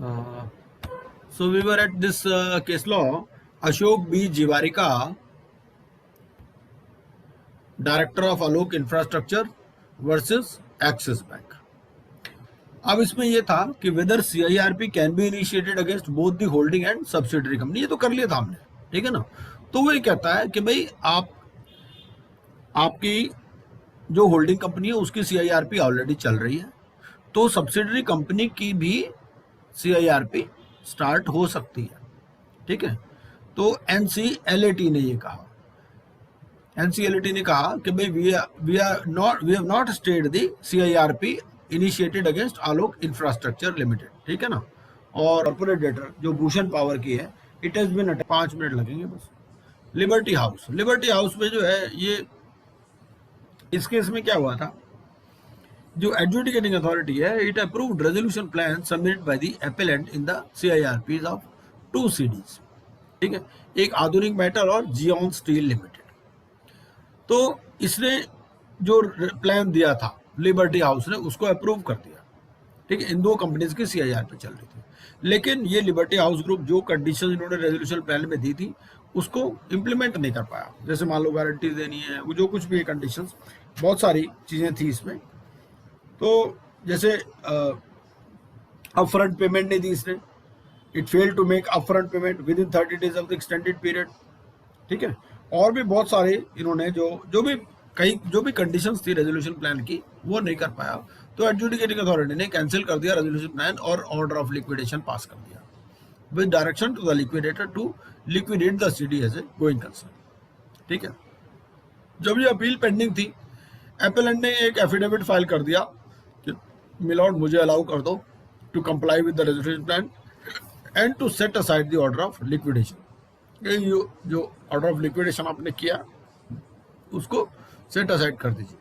Uh, so we were at this case law, Ashok B. Jiwarika, Director of Alok Infrastructure versus Axis Bank. अब इसमें ये था कि whether CIRP can be initiated against both the holding and subsidiary company, ये तो कर लिया था हमने, ठीक है ना। तो वो ये कहता है कि भाई आपकी जो होल्डिंग कंपनी है उसकी CIRP ऑलरेडी चल रही है, तो सब्सिडरी कंपनी की भी CIRP स्टार्ट हो सकती है, ठीक है। तो NCLAT ने ये कहा, NCLAT ने कहा कि भाई we have not stayed the CIRP initiated against Alok Infrastructure Limited, ठीक है ना। और कॉर्पोरेट डेटर जो भूषण पावर की है, इट हैज बीन 5 मिनट लगेंगे बस। लिबर्टी हाउस में जो है ये, इस केस में क्या हुआ था, जो एडजुडिकेटिंग अथॉरिटी है, it approved resolution plan submitted by the appellant in the CIRPs of 2 CDs, ठीक है, एक आधुनिक मेटल और जियोन स्टील लिमिटेड। तो इसने जो प्लान दिया था लिबर्टी हाउस ने, उसको अप्रूव कर दिया, ठीक है। इन दो कंपनीज की CIRP चल रही थी, लेकिन ये लिबर्टी हाउस ग्रुप जो कंडीशन इन्होंने रेजोल्यूशन प्लान में दी थी उसको इम्प्लीमेंट नहीं कर पाया। जैसे मान लो गारंटी देनी है, वो जो कुछ भी कंडीशन, बहुत सारी चीजें थी इसमें। तो जैसे अपफ्रंट पेमेंट नहीं दी इसने, it fail to make upfront payment within 30 days of the extended period, ठीक है। और भी बहुत सारे इन्होंने जो भी कंडीशंस थी रेजोल्यूशन प्लान की, वो नहीं कर पाया। तो एडजुडिकेटिंग अथॉरिटी ने कैंसिल कर दिया रेजोल्यूशन प्लान और ऑर्डर ऑफ लिक्विडेशन पास कर दिया with direction to the liquidator to liquidate the CD as a going concern, ठीक है। जब ये अपील पेंडिंग थी, एपेलेंट ने एक एफिडेविट फाइल कर दिया कि मिलॉर्ड मुझे अलाउ कर दो to comply with the resolution plan and to set aside the order of liquidation. जो ऑर्डर ऑफ लिक्विडेशन आपने किया उसको सेट असाइड कर दीजिए,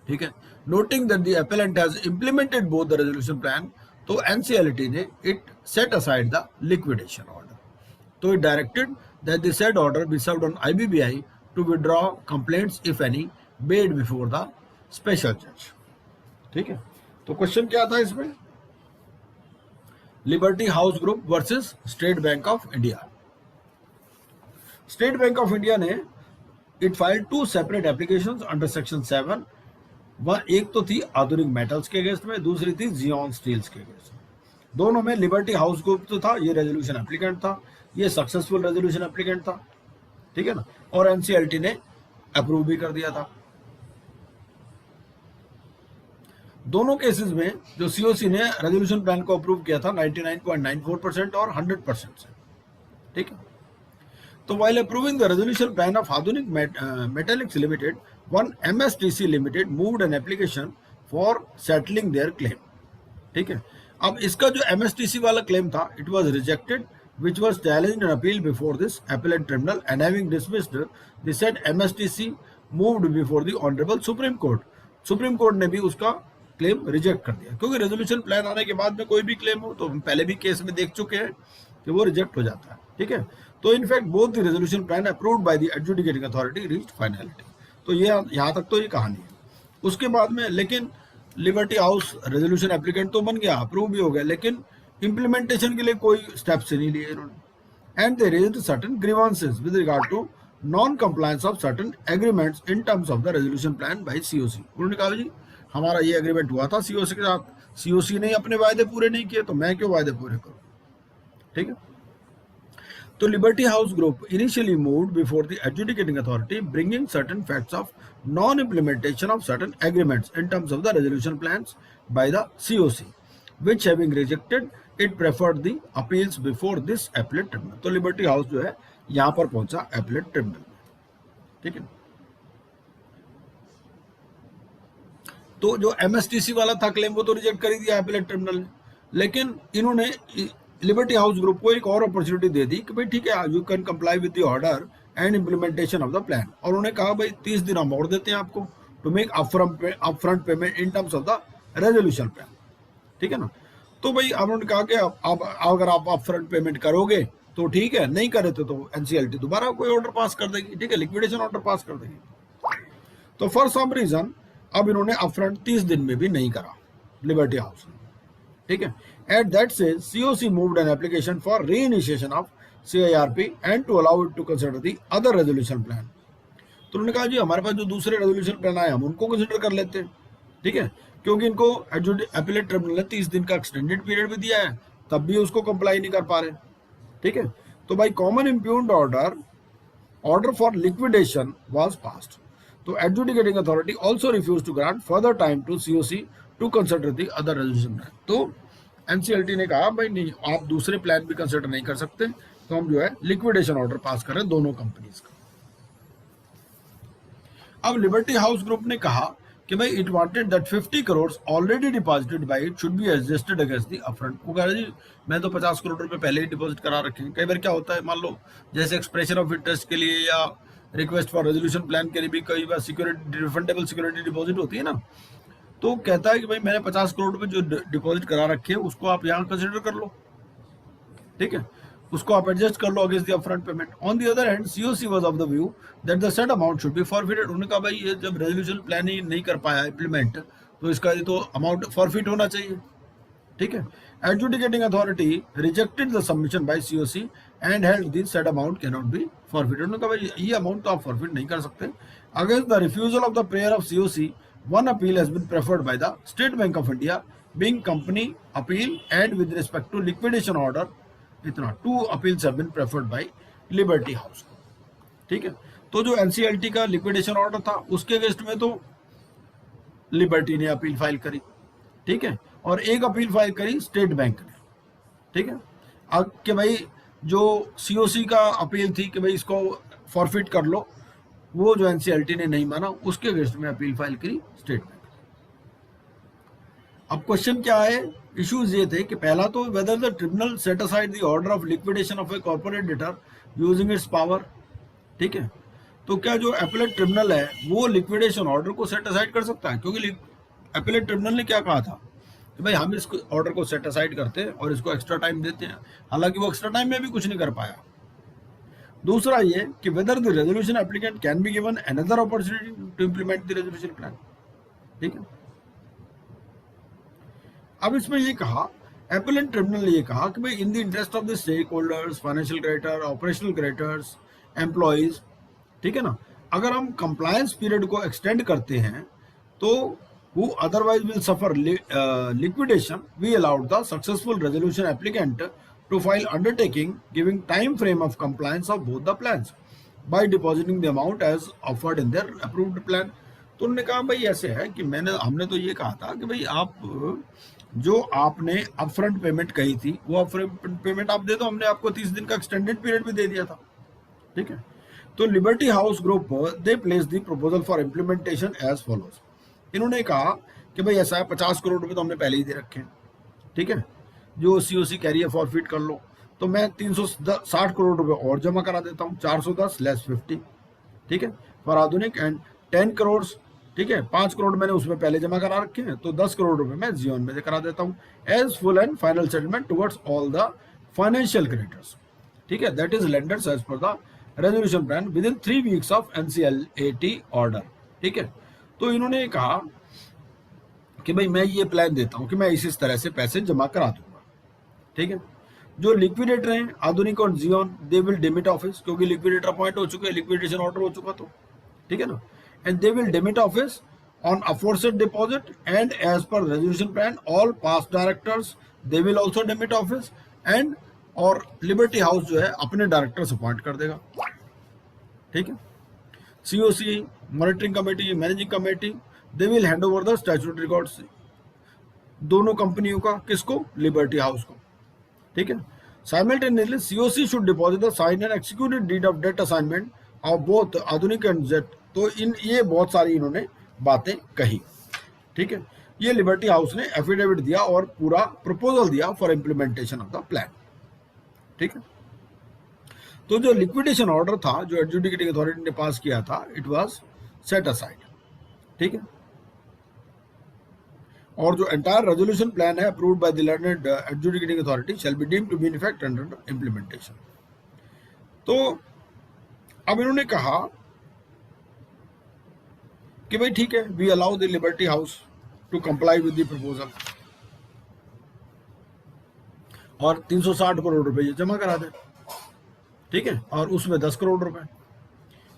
ठीक है। Noting that the appellant has implemented both the resolution plan, तो NCLAT ने it set aside the liquidation order. तो it directed that the said order be served on IBBI to withdraw complaints if any made before the special जज, ठीक है। तो question क्या था इसमें, Liberty house group versus State Bank of India. State Bank of India ने it filed 2 separate applications under section 7। एक तो थी आधुनिक मेटल्स के अगेंस्ट में, दूसरी थी जियोन स्टील्स के अगेंस्ट में। दोनों में लिबर्टी हाउस ग्रुप तो था, ये रेजोल्यूशन एप्लीकेंट था, ये सक्सेसफुल रेजोल्यूशन एप्लीकेंट था, ठीक है ना। और NCLAT ने अप्रूव भी कर दिया था। दोनों केसेस में जो COC ने रेजोल्यूशन प्लान को अप्रूव किया था 99.94% और 100% से, ठीक है। तो while approving the resolution plan of Adunik Metallics Limited, one MSTC Limited moved an application for settling their claim, ठीक है। अब इसका जो MSTC वाला क्लेम था, it was rejected, which was challenged and appealed before this appellate tribunal, and having dismissed the said MSTC moved before the Honorable Supreme Court. Supreme court ने भी उसका क्लेम रिजेक्ट कर दिया, क्योंकि रेजोल्यूशन प्लान आने के बाद में कोई भी क्लेम हो तो हम पहले भी केस में देख चुके हैं कि वो रिजेक्ट हो जाता है, ठीक है। तो in fact both the resolution plan approved by the adjudicating authority reached finality. तो ये यहाँ तक तो ये कहानी है। उसके बाद में लेकिन लिबर्टी हाउस रेजोल्यूशन एप्लीकेंट तो बन गया, अप्रूव भी हो गया, लेकिन इंप्लीमेंटेशन के लिए कोई स्टेप्स नहीं लिए इन्होंने। And they raised certain grievances with regard to non compliance of certain agreements in terms of the resolution plan by COC। उन्होंने कहा जी हमारा ये एग्रीमेंट हुआ था COC के साथ, COC ने अपने वायदे पूरे नहीं किए, तो मैं क्यों वायदे पूरे करूं, ठीक है। तो Liberty house group initially moved before the adjudicating authority bringing certain facts of non implementation of certain agreements in terms of the resolution plans by the COC, which having rejected it preferred the appeals before this appellate tribunal. तो Liberty House जो है यहां पर पहुंचा appellate tribunal में, ठीक है। तो जो MSTC वाला था क्लेम वो तो रिजेक्ट कर ही दिया एपेलेट ट्रिब्यूनल ने, लेकिन इन्होंने लिबर्टी हाउस ग्रुप को एक और अपॉर्चुनिटी दे दी कि भाई ठीक है, you can comply with the order and implementation of the plan. और उन्होंने कहा भाई 30 दिन हम और देते हैं आपको to make upfront payment in terms of the resolution plan, ठीक है ना। तो भाई अब उन्होंने कहा कि अगर आप अपफ्रंट पेमेंट करोगे तो ठीक है, नहीं करे तो NCLAT दोबारा कोई ऑर्डर पास कर देगी, ठीक है, लिक्विडेशन ऑर्डर पास कर देगी। तो फॉर सम रीजन अब इन्होंने अपफ्रंट 30 दिन में भी नहीं करा लिबर्टी हाउस ने, ठीक है। At that stage COC moved an application for reinitiation of CIRP and to allow it to consider the other resolution plan. तो उन्होंने कहा जी हमारे पास जो दूसरे रेजोल्यूशन प्लान आए हम उनको कंसिडर कर लेते हैं, ठीक है, क्योंकि इनको एपीलेट ट्रिब्यूनल ने 30 दिन का एक्सटेंडेड पीरियड भी दिया है, तब भी उसको कंप्लाई नहीं कर पा रहे, ठीक है। तो भाई common impugned order for liquidation was passed. तो adjudicating authority also refuse to grant further time to COC to consider the other resolution plan. तो एनसीएलटी ने कहा भाई नहीं, आप दूसरे प्लान भी कंसिडर नहीं कर सकते, तो हम जो है लिक्विडेशन ऑर्डर पास कर रहे हैं दोनों कंपनीज का। अब लिबर्टी हाउस ग्रुप ने कहा कि भाई it wanted that 50 crore already deposited bye it should be adjusted against the upfront. वो कह रहा जी मैं तो 50 करोड़ रुपए पहले ही डिपॉजिट करा रखे हैं। कई बार क्या होता है, मान लो जैसे एक्सप्रेशन ऑफ इंटरेस्ट के लिए या रिक्वेस्ट फॉर रेजोल्यूशन प्लान के लिए भी कई बार सिक्योरिटी रिफंडेबल सिक्योरिटी डिपॉजिट होती है ना, तो कहता है कि भाई मैंने 50 करोड़ रुपए जो डिपॉजिट करा रखे हैं उसको आप यहाँ कंसिडर कर लो, ठीक है, उसको आप एडजस्ट कर लो against the upfront payment. On the other hand COC was of the view that the set amount should be forfeited. उन्होंने कहा भाई ये जब रेजोल्यूशन प्लान ही नहीं कर पाया इंप्लीमेंट, तो इसका ये तो अमाउंट फॉरफिट होना चाहिए, ठीक है। Adjudicating authority rejected the submission by CoC and held the set amount can not be forfeited. उन्होंने कहा भाई ये अमाउंट तो आप फॉरफिट नहीं कर सकते। Against the refusal of the prayer of COC one appeal has been preferred by the State Bank of India being company appeal, and with respect to liquidation order इतना 2 appeals have been preferred by Liberty House, ठीक है। तो जो NCLT का liquidation order था उसके against में तो लिबर्टी ने अपील फाइल करी, ठीक है, और एक अपील फाइल करी स्टेट बैंक ने, ठीक है। अब कि भाई जो सीओसी का अपील थी कि भाई इसको फॉरफिट कर लो, वो जो एनसीएलटी ने नहीं माना, उसके अगेंस्ट में अपील फाइल करी स्टेट बैंक। अब क्वेश्चन क्या है, इश्यूज ये थे कि पहला तो whether the tribunal set aside the order of liquidation of a corporate debtor using its power, ठीक है। तो क्या जो अपीलेट ट्रिब्यूनल है वो लिक्विडेशन ऑर्डर को सेट असाइड कर सकता है, क्योंकि अपीलेट ट्रिब्यूनल ने क्या कहा था कि भाई हम इस ऑर्डर को सेट असाइड करते हैं और इसको एक्स्ट्रा टाइम देते हैं, हालांकि वो एक्स्ट्रा टाइम में भी कुछ नहीं कर पाया। दूसरा ये कि whether the resolution applicant can be given another opportunity to implement the resolution plan, ठीक है। अब इसमें ये कहा, एपेलेंट ट्रिब्यूनल ने ये कहा कि भाई in the interest of the stakeholders, financial creditor, operational creditors, employees, ठीक है ना, अगर हम कंप्लायंस पीरियड को एक्सटेंड करते हैं तो who otherwise will suffer liquidation, we allowed the successful resolution applicant to file undertaking giving time frame of compliance of both the plans by depositing the amount as offered in their approved plan। तो उन्होंने कहा भाई ऐसे है कि हमने तो ये कहा था कि भाई आप जो आपने अपफ्रंट पेमेंट कही थी वो अपफ्रंट पेमेंट आप दे दो, हमने आपको 30 दिन का एक्सटेंडेड पीरियड भी दे दिया था, ठीक है। तो Liberty house Group they place the proposal for implementation as follows. इन्होंने कहा कि भाई ऐसा है 50 करोड़ रुपए तो हमने पहले ही दे रखे हैं, ठीक है, जो सीओसी कह रही है फॉरफिट कर लो, तो मैं 360 करोड़ रुपए और जमा करा देता हूँ, 410 लेस 50, ठीक है, फॉर आधुनिक, एंड 10 करोड़, ठीक है, 5 करोड़ मैंने उसमें पहले जमा करा रखे हैं, तो 10 करोड़ रुपए मैं जियोन में करा देता हूँ as full and final settlement towards all the financial creditors, ठीक है, that is lenders as per the resolution plan within 3 weeks of NCLAT order, ठीक है। तो इन्होंने कहा कि भाई मैं ये प्लान देता हूं कि मैं इस तरह से पैसे जमा करा दूंगा, ठीक है। जो लिक्विडेटर हैं आधुनिक और Zion, they will demit office, क्योंकि लिक्विडेटर अपॉइंट हो चुके हैं, लिक्विडेशन ऑर्डर हो चुका, तो ठीक है ना, and they will demit office on aforesaid deposit, and as per resolution plan all past directors they will also demit office, and और लिबर्टी हाउस जो है अपने डायरेक्टर्स अपॉइंट कर देगा, ठीक है। CoC, monitoring committee, managing committee, they will hand over the statutory records दोनों कंपनियों का, किसको, लिबर्टी हाउस को, ठीक है। Simultaneously CoC should deposit the sign and executed deed of date assignment of both आधुनिक एंड जेट। तो ये बहुत सारी इन्होंने बातें कही, ठीक है। ये लिबर्टी हाउस ने एफिडेविट दिया और पूरा प्रपोजल दिया for implementation of the plan, ठीक है। तो जो लिक्विडेशन ऑर्डर था जो एडजुडिकेटिंग अथॉरिटी ने पास किया था, इट वाज सेट असाइड, ठीक है। और जो एंटायर रेजोल्यूशन प्लान है approved by the learned adjudicating authority shall be deemed to be in effect under implementation. तो अब इन्होंने कहा कि भाई ठीक है, we allow the Liberty House to comply with the proposal, और 360 करोड़ रुपए ये जमा करा दे, ठीक है, और उसमें 10 करोड़ रुपए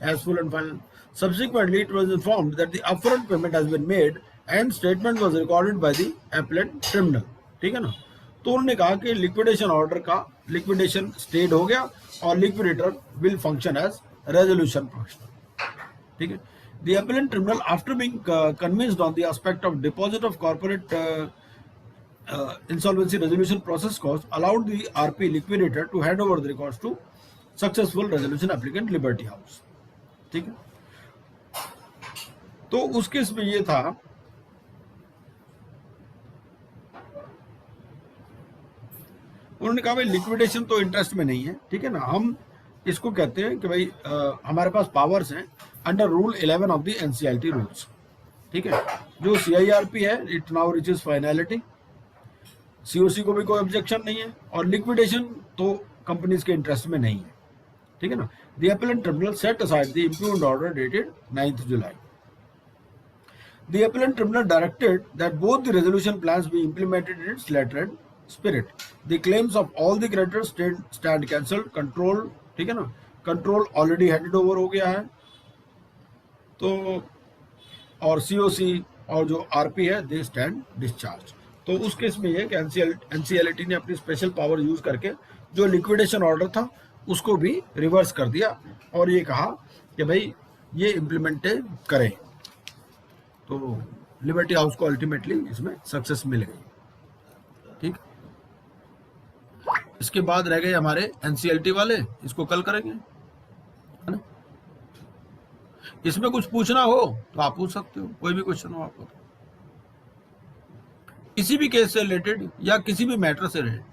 as full and final. Subsequently, it was informed that the upfront payment has been made and statement was recorded by the appellant tribunal. ठीक है ना, तो उन्होंने कहा कि लिक्विडेशन ऑर्डर का लिक्विडेशन स्टेड हो गया और liquidator will function as resolution professional, ठीक है. The appellant tribunal, after being convinced on the aspect of deposit of corporate insolvency resolution process cost, allowed the RP liquidator to hand over the records to successful resolution applicant Liberty House. ठीक है, तो उस case में ये था उन्होंने कहा भाई लिक्विडेशन तो इंटरेस्ट में नहीं है, ठीक है ना, हम इसको कहते हैं कि भाई हमारे पास पावर्स हैं under rule 11 of the NCLT rules, ठीक है. जो सीआईआरपी है it now reaches finality, COC को भी कोई ऑब्जेक्शन नहीं है और लिक्विडेशन तो कंपनीज के इंटरेस्ट में नहीं है, ठीक है ना. The appellant tribunal set aside the impugned order dated 9th July. The appellant tribunal directed that both the resolution plans be implemented in its letter and spirit. The claims of all the creditors stand cancelled. Control, ठीक है ना, control already handed over हो गया है, तो और COC और जो आरपी है दे स्टैंड डिस्चार्ज. तो उस केस में ये कि एनसीएलटी ने अपनी स्पेशल पावर यूज करके जो लिक्विडेशन ऑर्डर था उसको भी रिवर्स कर दिया और ये कहा कि भाई ये इम्प्लीमेंट करें. तो लिबर्टी हाउस को अल्टीमेटली इसमें सक्सेस मिल गई, ठीक. इसके बाद रह गए हमारे एनसीएलटी वाले, इसको कल करेंगे, है ना. इसमें कुछ पूछना हो तो आप पूछ सकते हो, कोई भी क्वेश्चन हो आपको, किसी भी केस से रिलेटेड या किसी भी मैटर से रिलेटेड.